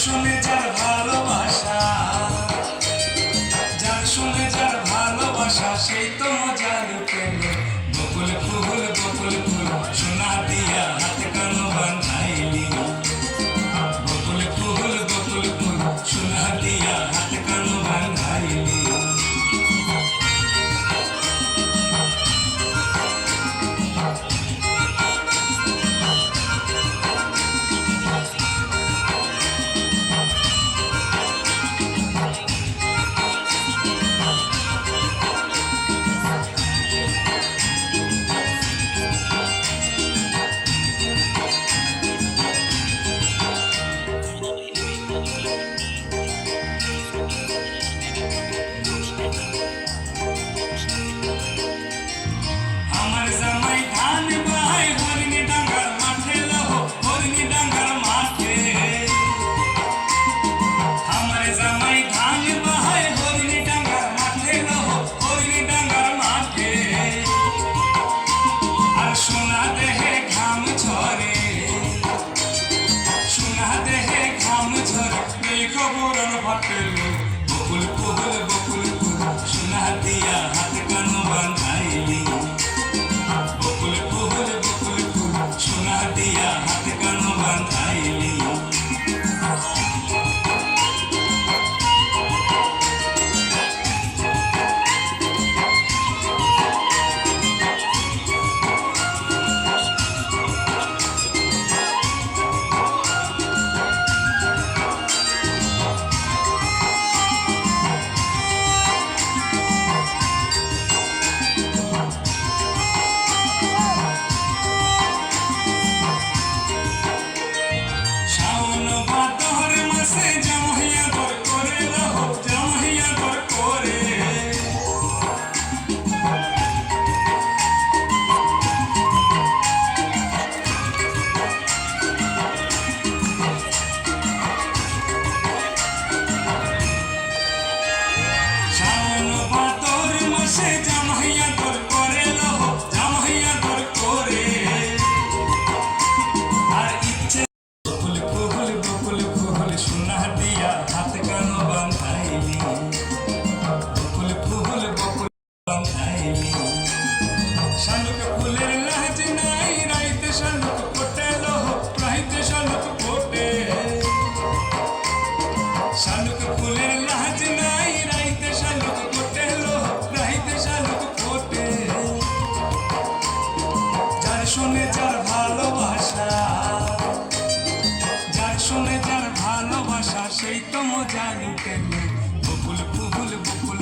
শুনে যার ভালোবাসা, যার শুনে যার ভালোবাসা সেই তো মজা লুটেল। বকুল ফুল বকুল ফুল সোনা দিয়া হাতে কানো বান্ধাইলি। বকুল ফুল সোনা দিয়া হাতে কানো বান্ধাইলি। বকুল ফুল সোনা দিয়া হাতে কানো বান্ধাইলি। বকুল ফুল সোনা দিয়া হাতে কানো বান্ধাইলি। শালুক ফুলের লাজ নাই রাইতে শালুক ফোটে রাইতে শালুক ফোটে। শালুক ফুলের লাজ নাই রাইতে শালুক ফোটে রাইতে শালুক ফোটে। যার শুনে যার ভালোবাসা, যার শুনে যার ভালোবাসা সেই তো মজা লুটেল। বকুল ফুল